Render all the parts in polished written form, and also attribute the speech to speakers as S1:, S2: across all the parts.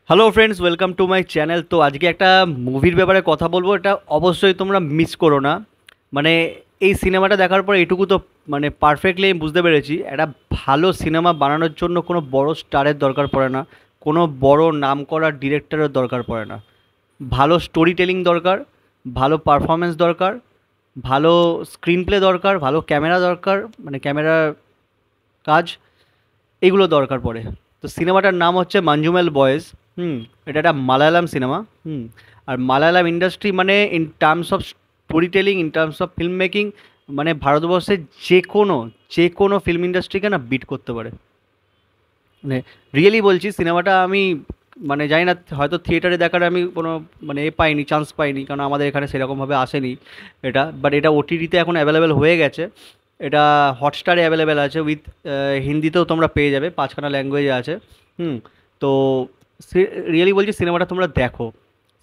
S1: Hello friends, welcome to my channel. তো আজকে একটা মুভির ব্যাপারে কথা বলবো, এটা অবশ্যই তোমরা মিস করো না। মানে এই সিনেমাটা দেখার পর এটুকু তো পারফেক্টলি আমি বুঝতে পেরেছি, একটা ভালো সিনেমা বানানোর জন্য কোনো বড় স্টারের দরকার পড়ে না, কোনো বড় নাম করা ডিরেক্টরের দরকার পড়ে না। ভালো স্টোরি টেলিং দরকার, ভালো পারফরমেন্স দরকার, ভালো স্ক্রিন প্লে দরকার, ভালো ক্যামেরা দরকার, মানে ক্যামেরার কাজ, এইগুলো দরকার পড়ে। তো সিনেমাটার নাম হচ্ছে মঞ্জুমেল বয়েজ। হুম। এটা একটা মালায়ালাম সিনেমা। হুম। আর মালায়ালাম ইন্ডাস্ট্রি মানে in terms of story telling, in terms of film making, মানে ভারতবর্ষের যে কোনো ফিল্ম ইন্ডাস্ট্রিকে না বিট করতে পারে। মানে রিয়েলি বলছি, সিনেমাটা আমি মানে জানি না, হয়তো থিয়েটারে দেখার আমি কোনো পাইনি, চান্স পাইনি, কারণ আমাদের এখানে সেরকমভাবে আসেনি এটা। বাট এটা ওটিটিতে এখন অ্যাভেলেবেল হয়ে গেছে। এটা হটস্টারে অ্যাভেলেবেল আছে, উইথ হিন্দিতেও তোমরা পেয়ে যাবে, পাঁচখানা ল্যাঙ্গুয়েজে আছে। হুম। তো রিয়েলি বলছি, সিনেমাটা তোমরা দেখো।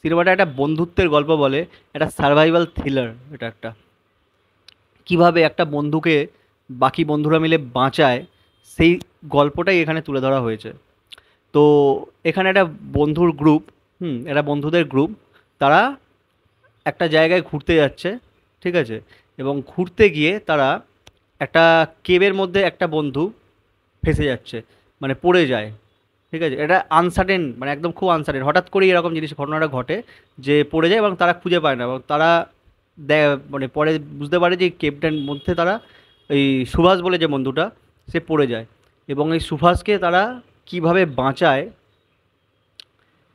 S1: সিনেমাটা একটা বন্ধুত্বের গল্প বলে, একটা সার্ভাইভাল থ্রিলার। এটা একটা কিভাবে একটা বন্ধুকে বাকি বন্ধুরা মিলে বাঁচায়, সেই গল্পটাই এখানে তুলে ধরা হয়েছে। তো এখানে একটা বন্ধুর গ্রুপ, একটা বন্ধুদের গ্রুপ, তারা একটা জায়গায় ঘুরতে যাচ্ছে, ঠিক আছে। এবং ঘুরতে গিয়ে তারা একটা কেবের মধ্যে একটা বন্ধু ফেঁসে যাচ্ছে, মানে পড়ে যায়, ঠিক আছে। এটা আনসার্টেন, মানে একদম খুব আনসার্টেন, হঠাৎ করেই এরকম জিনিস ঘটনাটা ঘটে যে পড়ে যায় এবং তারা খুঁজে পায় না, এবং তারা মানে পরে বুঝতে পারে যে কেপটার মধ্যে তারা এই সুভাষ বলে যে বন্ধুটা, সে পড়ে যায়। এবং এই সুভাষকে তারা কিভাবে বাঁচায়,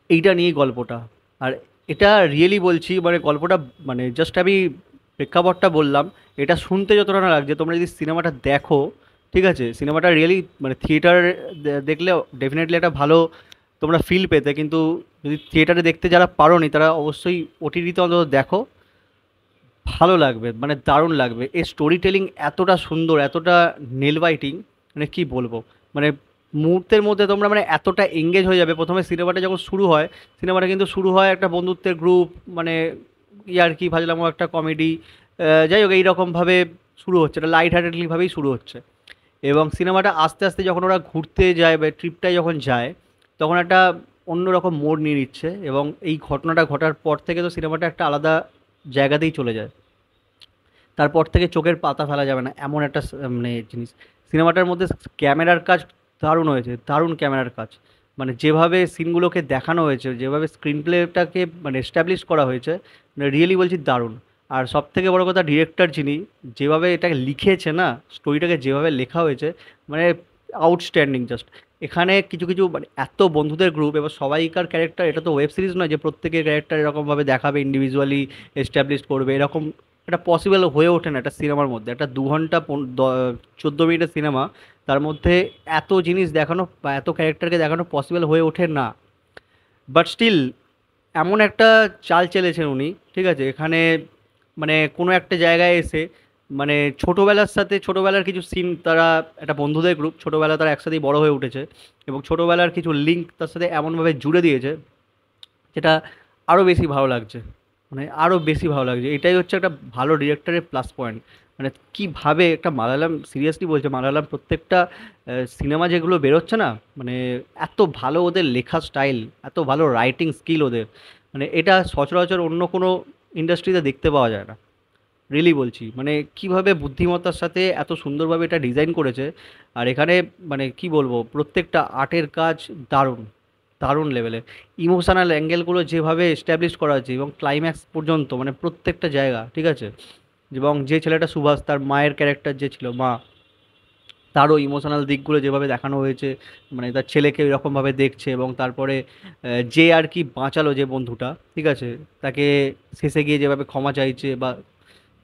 S1: এইটা নিয়ে গল্পটা। আর এটা রিয়েলি বলছি, মানে গল্পটা, মানে জাস্ট আমি প্রেক্ষাপটটা বললাম। এটা শুনতে যতটা না লাগছে, তোমরা যদি সিনেমাটা দেখো, ঠিক আছে, সিনেমাটা রিয়েলি মানে থিয়েটার দেখলে ডেফিনেটলি একটা ভালো তোমরা ফিল পেতে, কিন্তু যদি থিয়েটারে দেখতে যারা পারোনি, তারা অবশ্যই ওটিটিতে অন্তত দেখো। ভালো লাগবে, মানে দারুণ লাগবে। এর স্টোরি টেলিং এতটা সুন্দর, এতটা নেল বাইটিং, মানে কি বলবো। মানে মুহূর্তের মধ্যে তোমরা মানে এতটা এঙ্গেজ হয়ে যাবে। প্রথমে সিনেমাটা যখন শুরু হয়, সিনেমাটা কিন্তু শুরু হয় একটা বন্ধুত্বের গ্রুপ, মানে ইয়ার কি ফাজলামো একটা কমেডি, যাই হোক এইরকমভাবে শুরু হচ্ছে, এটা লাইট হার্টেডলিভাবেই শুরু হচ্ছে। এবং সিনেমাটা আস্তে আস্তে যখন ওরা ঘুরতে যায় বা ট্রিপটায় যখন যায়, তখন একটা অন্যরকম মোড় নিয়ে নিচ্ছে। এবং এই ঘটনাটা ঘটার পর থেকে তো সিনেমাটা একটা আলাদা জায়গাতেই চলে যায়। তারপর থেকে চোখের পাতা ফেলা যাবে না, এমন একটা মানে জিনিস। সিনেমাটার মধ্যে ক্যামেরার কাজ দারুণ হয়েছে, দারুণ ক্যামেরার কাজ। মানে যেভাবে সিনগুলোকে দেখানো হয়েছে, যেভাবে স্ক্রিন প্লেটাকে মানে এস্টাবলিশ করা হয়েছে, মানে রিয়েলি বলছি দারুণ। আর সব থেকে বড় কথা, ডিরেক্টর যিনি যেভাবে এটাকে লিখেছে না, স্টোরিটাকে যেভাবে লেখা হয়েছে, মানে আউটস্ট্যান্ডিং জাস্ট। এখানে কিছু কিছু মানে এত বন্ধুদের গ্রুপ, এবার সবাইকার ক্যারেক্টার, এটা তো ওয়েব সিরিজ নয় যে প্রত্যেকের ক্যারেক্টার এরকমভাবে দেখাবে, ইন্ডিভিজুয়ালি এস্টাবলিশ করবে, এরকম এটা পসিবল হয়ে ওঠে না একটা সিনেমার মধ্যে। একটা 2 ঘন্টা 14 মিনিটের সিনেমা, তার মধ্যে এত জিনিস দেখানো বা এত ক্যারেক্টারকে দেখানো পসিবল হয়ে ওঠে না। বাট স্টিল এমন একটা চাল চেলেছেন উনি, ঠিক আছে। এখানে মানে কোনো একটা জায়গায় এসে, মানে ছোটোবেলার সাথে ছোটোবেলার কিছু সিন, তারা একটা বন্ধুদের গ্রুপ, ছোটোবেলা তারা একসাথেই বড় হয়ে উঠেছে, এবং ছোটোবেলার কিছু লিঙ্ক তার সাথে এমনভাবে জুড়ে দিয়েছে, যেটা আরও বেশি ভালো লাগছে। মানে আরও বেশি ভালো লাগছে, এটাই হচ্ছে একটা ভালো ডিরেক্টরের প্লাস পয়েন্ট। মানে কীভাবে একটা মালায়ালাম, সিরিয়াসলি বলছে, মালায়ালাম প্রত্যেকটা সিনেমা যেগুলো বেরোচ্ছে না, মানে এত ভালো ওদের লেখা স্টাইল, এত ভালো রাইটিং স্কিল ওদের, মানে এটা সচরাচর অন্য কোনো ইন্ডাস্ট্রিতে দেখতে পাওয়া যায় না। রিয়েলি বলছি, মানে কিভাবে বুদ্ধিমত্তার সাথে এত সুন্দরভাবে এটা ডিজাইন করেছে। আর এখানে মানে কি বলবো, প্রত্যেকটা আর্টের কাজ দারুণ, দারুণ লেভেলের। ইমোশনাল অ্যাঙ্গেলগুলো যেভাবে এস্টাবলিশ করা হয়েছে, এবং ক্লাইম্যাক্স পর্যন্ত, মানে প্রত্যেকটা জায়গা, ঠিক আছে। এবং যে ছেলেটা সুভাষ, তার মায়ের ক্যারেক্টার যে ছিল মা, তারও ইমোশনাল দিকগুলো যেভাবে দেখানো হয়েছে, মানে তার ছেলেকে এরকমভাবে দেখছে, এবং তারপরে যে আর কি বাঁচালো যে বন্ধুটা, ঠিক আছে, তাকে শেষে গিয়ে যেভাবে ক্ষমা চাইছে, বা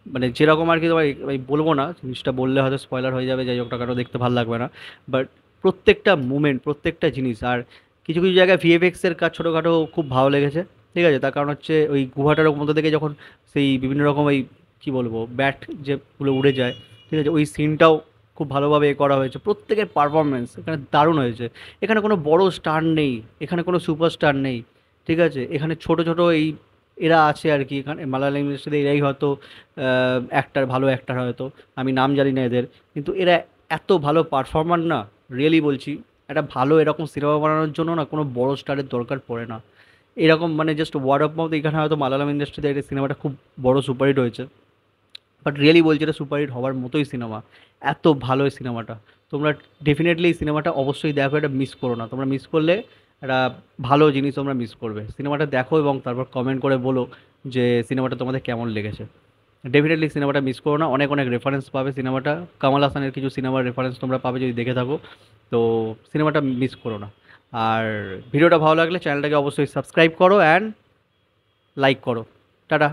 S1: মানে যেরকম আর কি, তোমার আমি বলবো না, জিনিসটা বললে হয়তো স্পয়লার হয়ে যাবে, যাই হোক না কেন, দেখতে ভালো লাগবে না। বাট প্রত্যেকটা মুমেন্ট, প্রত্যেকটা জিনিস, আর কিছু কিছু জায়গায় ভিএফএক্সের কাজ ছোটোখাটো খুব ভালো লেগেছে, ঠিক আছে। তার কারণ হচ্ছে ওই গুহাটার মধ্যে থেকে যখন সেই বিভিন্ন রকম ওই কী বলবো ব্যাট যেগুলো উড়ে যায়, ঠিক আছে, ওই সিনটাও খুব ভালোভাবে এ করা হয়েছে। প্রত্যেকের পারফরমেন্স এখানে দারুণ হয়েছে। এখানে কোনো বড় স্টার নেই, এখানে কোনো সুপারস্টার নেই, ঠিক আছে। এখানে ছোট ছোট এই এরা আছে আর কি, এখানে মালায়ালাম ইন্ডাস্ট্রিতে এরাই হয়তো অ্যাক্টার, ভালো অ্যাক্টার হয়তো, আমি নাম জানি না এদের, কিন্তু এরা এত ভালো পারফর্মার না, রিয়েলি বলছি। একটা ভালো এরকম সিনেমা বানানোর জন্য না কোনো বড় স্টারের দরকার পড়ে না। এরকম মানে জাস্ট ওয়ার্ড অফ মাউথ, এখানে হয়তো মালায়ালাম ইন্ডাস্ট্রিতে এই সিনেমাটা খুব বড় সুপারহিট হয়েছে, বাট রিয়েলি বলছি এটা সুপারহিট হওয়ার মতোই সিনেমা। এত ভালো এই সিনেমাটা। তোমরা ডেফিনেটলি এই সিনেমাটা অবশ্যই দেখো, এটা মিস করো না। তোমরা মিস করলে একটা ভালো জিনিস তোমরা মিস করবে। সিনেমাটা দেখো এবং তারপর কমেন্ট করে বলো যে সিনেমাটা তোমাদের কেমন লেগেছে। ডেফিনেটলি সিনেমাটা মিস করো না, অনেক অনেক রেফারেন্স পাবে সিনেমাটা। কামাল হাসানের কিছু সিনেমার রেফারেন্স তোমরা পাবে যদি দেখে থাকো। তো সিনেমাটা মিস করো না। আর ভিডিওটা ভালো লাগলে চ্যানেলটাকে অবশ্যই সাবস্ক্রাইব করো অ্যান্ড লাইক করো। টাটা।